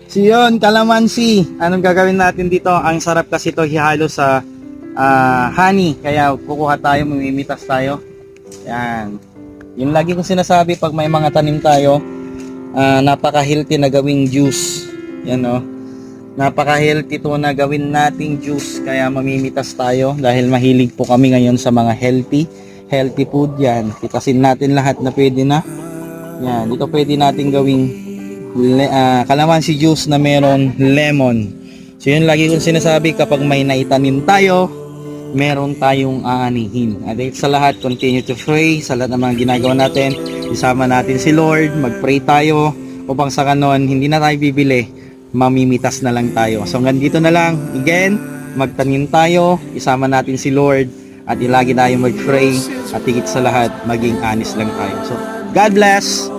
So yun, kalamansi. Anong gagawin natin dito? Ang sarap kasi ito hihalo sa honey. Kaya kukuha tayo, mamimitas tayo. Yan. Yung lagi kong sinasabi pag may mga tanim tayo, napaka-healthy na gawing juice. Yan o. Napaka-healthy to na gawin nating juice. Kaya mamimitas tayo dahil mahilig po kami ngayon sa mga healthy food. Yan. Pitasin natin lahat na pwede na. Yan. Dito pwede natin gawing kalamansi juice na meron lemon. So yun lagi kong sinasabi, kapag may naitanim tayo, meron tayong aanihin. At sa lahat, continue to pray sa lahat ng mga ginagawa natin. Isama natin si Lord, mag-pray tayo upang sa kanon hindi na tayo bibili, mamimitas na lang tayo. So hanggang dito na lang. Again, magtanim tayo, isama natin si Lord, at ilagi tayo mag-pray, at higit sa lahat, maging honest lang tayo. So God bless.